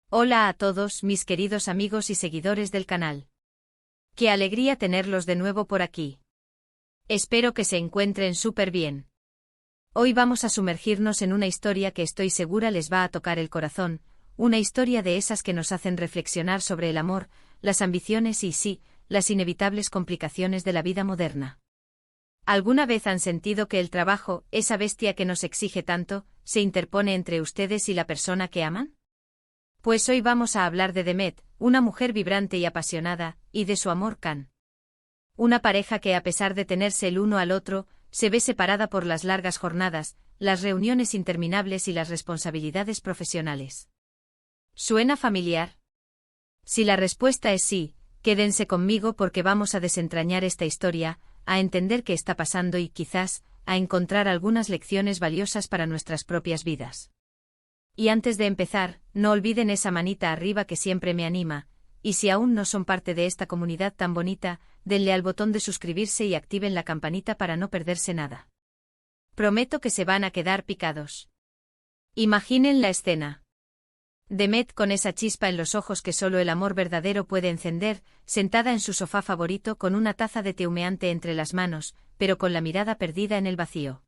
Hola a todos mis queridos amigos y seguidores del canal. Qué alegría tenerlos de nuevo por aquí. Espero que se encuentren súper bien. Hoy vamos a sumergirnos en una historia que estoy segura les va a tocar el corazón, una historia de esas que nos hacen reflexionar sobre el amor, las ambiciones y sí, las inevitables complicaciones de la vida moderna. ¿Alguna vez han sentido que el trabajo, esa bestia que nos exige tanto, se interpone entre ustedes y la persona que aman? Pues hoy vamos a hablar de Demet, una mujer vibrante y apasionada, y de su amor Can. Una pareja que a pesar de tenerse el uno al otro, se ve separada por las largas jornadas, las reuniones interminables y las responsabilidades profesionales. ¿Suena familiar? Si la respuesta es sí, quédense conmigo porque vamos a desentrañar esta historia, a entender qué está pasando y quizás, a encontrar algunas lecciones valiosas para nuestras propias vidas. Y antes de empezar, no olviden esa manita arriba que siempre me anima, y si aún no son parte de esta comunidad tan bonita, denle al botón de suscribirse y activen la campanita para no perderse nada. Prometo que se van a quedar picados. Imaginen la escena. Demet con esa chispa en los ojos que solo el amor verdadero puede encender, sentada en su sofá favorito con una taza de té humeante entre las manos, pero con la mirada perdida en el vacío.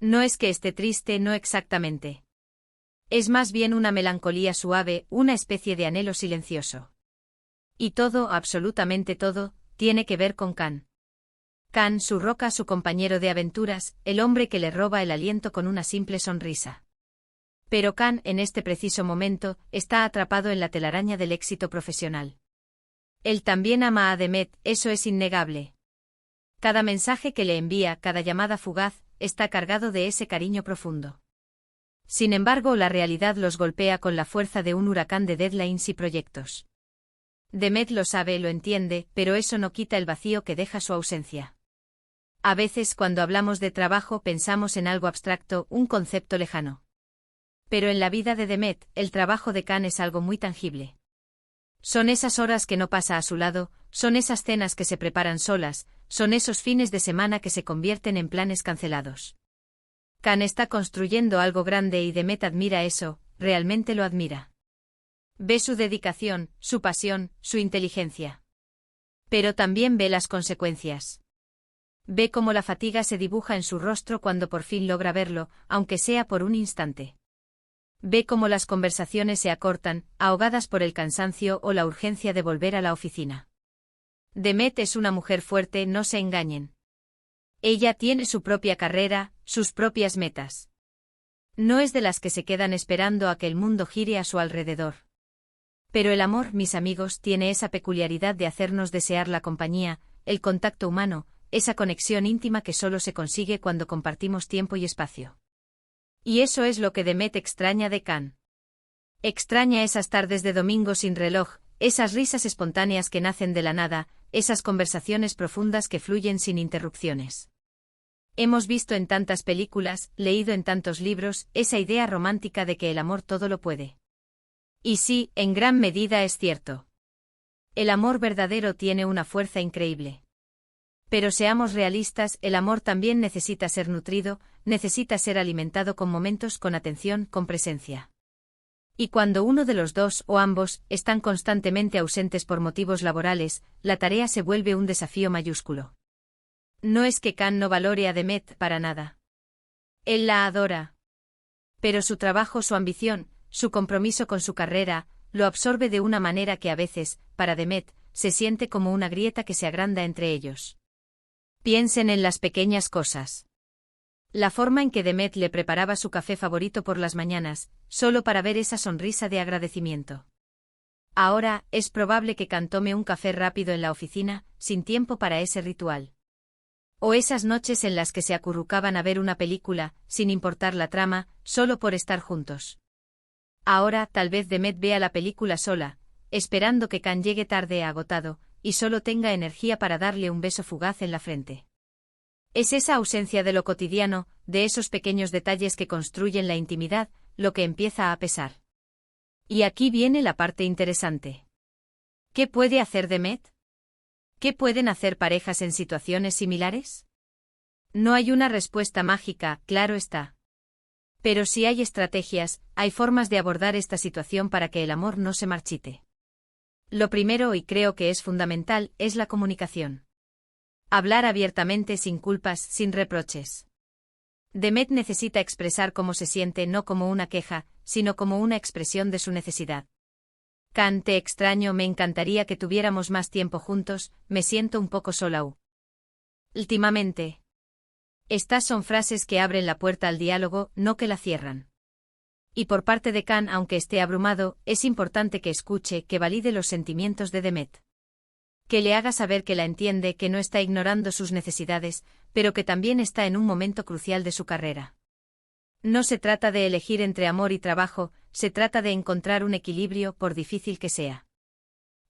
No es que esté triste, no exactamente. Es más bien una melancolía suave, una especie de anhelo silencioso. Y todo, absolutamente todo, tiene que ver con Can. Can, su roca, su compañero de aventuras, el hombre que le roba el aliento con una simple sonrisa. Pero Can, en este preciso momento, está atrapado en la telaraña del éxito profesional. Él también ama a Demet, eso es innegable. Cada mensaje que le envía, cada llamada fugaz, está cargado de ese cariño profundo. Sin embargo, la realidad los golpea con la fuerza de un huracán de deadlines y proyectos. Demet lo sabe, lo entiende, pero eso no quita el vacío que deja su ausencia. A veces, cuando hablamos de trabajo, pensamos en algo abstracto, un concepto lejano. Pero en la vida de Demet, el trabajo de Can es algo muy tangible. Son esas horas que no pasa a su lado, son esas cenas que se preparan solas, son esos fines de semana que se convierten en planes cancelados. Can está construyendo algo grande y Demet admira eso, realmente lo admira. Ve su dedicación, su pasión, su inteligencia. Pero también ve las consecuencias. Ve cómo la fatiga se dibuja en su rostro cuando por fin logra verlo, aunque sea por un instante. Ve cómo las conversaciones se acortan, ahogadas por el cansancio o la urgencia de volver a la oficina. Demet es una mujer fuerte, no se engañen. Ella tiene su propia carrera, sus propias metas. No es de las que se quedan esperando a que el mundo gire a su alrededor. Pero el amor, mis amigos, tiene esa peculiaridad de hacernos desear la compañía, el contacto humano, esa conexión íntima que solo se consigue cuando compartimos tiempo y espacio. Y eso es lo que Demet extraña de Can. Extraña esas tardes de domingo sin reloj, esas risas espontáneas que nacen de la nada, esas conversaciones profundas que fluyen sin interrupciones. Hemos visto en tantas películas, leído en tantos libros, esa idea romántica de que el amor todo lo puede. Y sí, en gran medida es cierto. El amor verdadero tiene una fuerza increíble. Pero seamos realistas, el amor también necesita ser nutrido, necesita ser alimentado con momentos, con atención, con presencia. Y cuando uno de los dos, o ambos, están constantemente ausentes por motivos laborales, la tarea se vuelve un desafío mayúsculo. No es que Can no valore a Demet para nada. Él la adora. Pero su trabajo, su ambición, su compromiso con su carrera, lo absorbe de una manera que a veces, para Demet, se siente como una grieta que se agranda entre ellos. Piensen en las pequeñas cosas. La forma en que Demet le preparaba su café favorito por las mañanas, solo para ver esa sonrisa de agradecimiento. Ahora, es probable que Can tome un café rápido en la oficina, sin tiempo para ese ritual. O esas noches en las que se acurrucaban a ver una película, sin importar la trama, solo por estar juntos. Ahora, tal vez Demet vea la película sola, esperando que Can llegue tarde agotado, y solo tenga energía para darle un beso fugaz en la frente. Es esa ausencia de lo cotidiano, de esos pequeños detalles que construyen la intimidad, lo que empieza a pesar. Y aquí viene la parte interesante. ¿Qué puede hacer Demet? ¿Qué pueden hacer parejas en situaciones similares? No hay una respuesta mágica, claro está. Pero si hay estrategias, hay formas de abordar esta situación para que el amor no se marchite. Lo primero, y creo que es fundamental, es la comunicación. Hablar abiertamente sin culpas, sin reproches. Demet necesita expresar cómo se siente no como una queja, sino como una expresión de su necesidad. Can, te extraño, me encantaría que tuviéramos más tiempo juntos, me siento un poco sola. Últimamente. Estas son frases que abren la puerta al diálogo, no que la cierran. Y por parte de Can, aunque esté abrumado, es importante que escuche, que valide los sentimientos de Demet. Que le haga saber que la entiende, que no está ignorando sus necesidades, pero que también está en un momento crucial de su carrera. No se trata de elegir entre amor y trabajo, se trata de encontrar un equilibrio, por difícil que sea.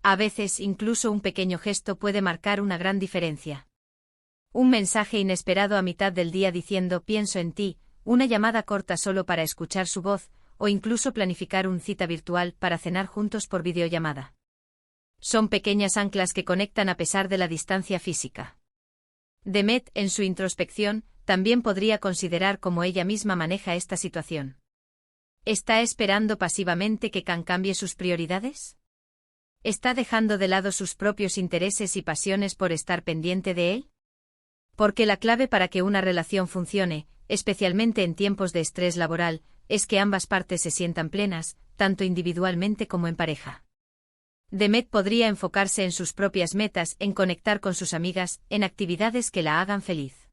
A veces, incluso un pequeño gesto puede marcar una gran diferencia. Un mensaje inesperado a mitad del día diciendo pienso en ti, una llamada corta solo para escuchar su voz, o incluso planificar una cita virtual para cenar juntos por videollamada. Son pequeñas anclas que conectan a pesar de la distancia física. Demet, en su introspección, también podría considerar cómo ella misma maneja esta situación. ¿Está esperando pasivamente que Can cambie sus prioridades? ¿Está dejando de lado sus propios intereses y pasiones por estar pendiente de él? Porque la clave para que una relación funcione, especialmente en tiempos de estrés laboral, es que ambas partes se sientan plenas, tanto individualmente como en pareja. Demet podría enfocarse en sus propias metas, en conectar con sus amigas, en actividades que la hagan feliz.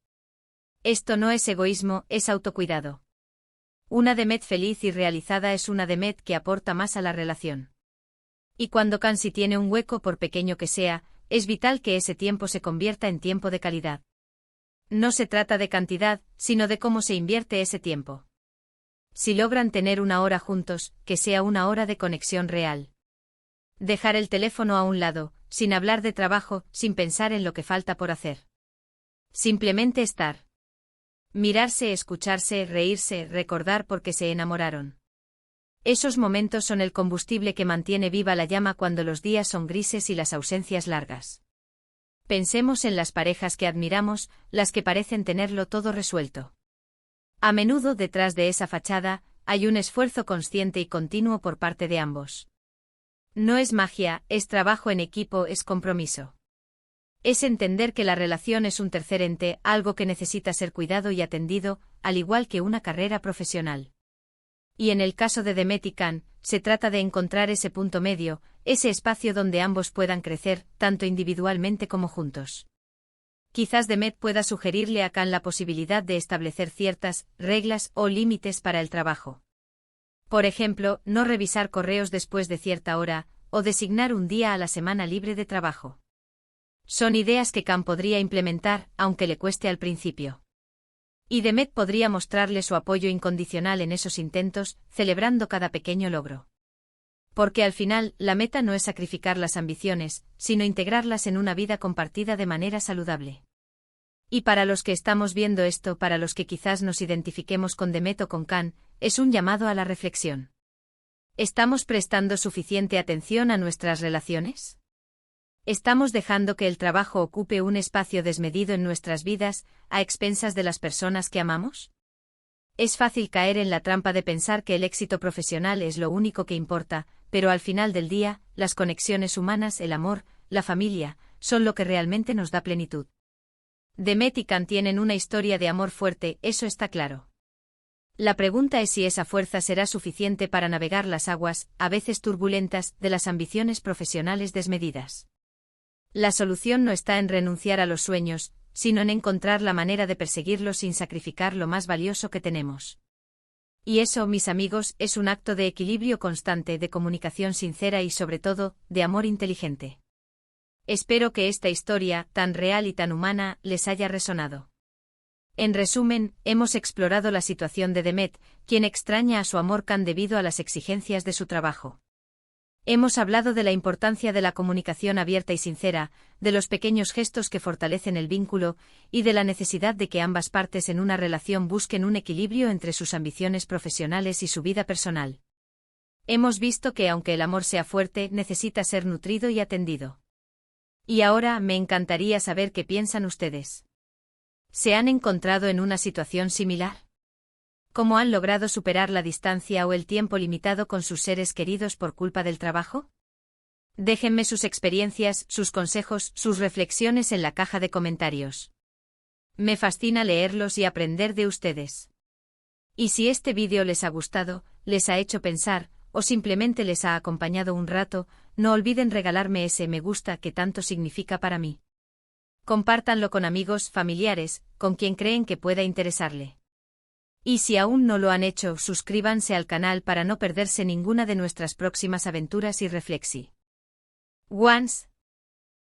Esto no es egoísmo, es autocuidado. Una Demet feliz y realizada es una Demet que aporta más a la relación. Y cuando Can sí tiene un hueco, por pequeño que sea, es vital que ese tiempo se convierta en tiempo de calidad. No se trata de cantidad, sino de cómo se invierte ese tiempo. Si logran tener una hora juntos, que sea una hora de conexión real. Dejar el teléfono a un lado, sin hablar de trabajo, sin pensar en lo que falta por hacer. Simplemente estar. Mirarse, escucharse, reírse, recordar por qué se enamoraron. Esos momentos son el combustible que mantiene viva la llama cuando los días son grises y las ausencias largas. Pensemos en las parejas que admiramos, las que parecen tenerlo todo resuelto. A menudo detrás de esa fachada, hay un esfuerzo consciente y continuo por parte de ambos. No es magia, es trabajo en equipo, es compromiso. Es entender que la relación es un tercer ente, algo que necesita ser cuidado y atendido, al igual que una carrera profesional. Y en el caso de Demet y Can, se trata de encontrar ese punto medio, ese espacio donde ambos puedan crecer, tanto individualmente como juntos. Quizás Demet pueda sugerirle a Can la posibilidad de establecer ciertas reglas o límites para el trabajo. Por ejemplo, no revisar correos después de cierta hora, o designar un día a la semana libre de trabajo. Son ideas que Can podría implementar, aunque le cueste al principio. Y Demet podría mostrarle su apoyo incondicional en esos intentos, celebrando cada pequeño logro. Porque al final, la meta no es sacrificar las ambiciones, sino integrarlas en una vida compartida de manera saludable. Y para los que estamos viendo esto, para los que quizás nos identifiquemos con Demet o con Can, es un llamado a la reflexión. ¿Estamos prestando suficiente atención a nuestras relaciones? ¿Estamos dejando que el trabajo ocupe un espacio desmedido en nuestras vidas, a expensas de las personas que amamos? Es fácil caer en la trampa de pensar que el éxito profesional es lo único que importa, pero al final del día, las conexiones humanas, el amor, la familia, son lo que realmente nos da plenitud. Demet y Can tienen una historia de amor fuerte, eso está claro. La pregunta es si esa fuerza será suficiente para navegar las aguas, a veces turbulentas, de las ambiciones profesionales desmedidas. La solución no está en renunciar a los sueños, sino en encontrar la manera de perseguirlos sin sacrificar lo más valioso que tenemos. Y eso, mis amigos, es un acto de equilibrio constante, de comunicación sincera y sobre todo, de amor inteligente. Espero que esta historia, tan real y tan humana, les haya resonado. En resumen, hemos explorado la situación de Demet, quien extraña a su amor Can debido a las exigencias de su trabajo. Hemos hablado de la importancia de la comunicación abierta y sincera, de los pequeños gestos que fortalecen el vínculo, y de la necesidad de que ambas partes en una relación busquen un equilibrio entre sus ambiciones profesionales y su vida personal. Hemos visto que aunque el amor sea fuerte, necesita ser nutrido y atendido. Y ahora me encantaría saber qué piensan ustedes. ¿Se han encontrado en una situación similar? ¿Cómo han logrado superar la distancia o el tiempo limitado con sus seres queridos por culpa del trabajo? Déjenme sus experiencias, sus consejos, sus reflexiones en la caja de comentarios. Me fascina leerlos y aprender de ustedes. Y si este vídeo les ha gustado, les ha hecho pensar, o simplemente les ha acompañado un rato, no olviden regalarme ese me gusta que tanto significa para mí. Compártanlo con amigos, familiares, con quien creen que pueda interesarle. Y si aún no lo han hecho, suscríbanse al canal para no perderse ninguna de nuestras próximas aventuras y reflexi. Once.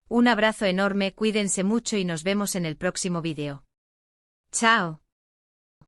Un abrazo enorme, cuídense mucho y nos vemos en el próximo vídeo. Chao.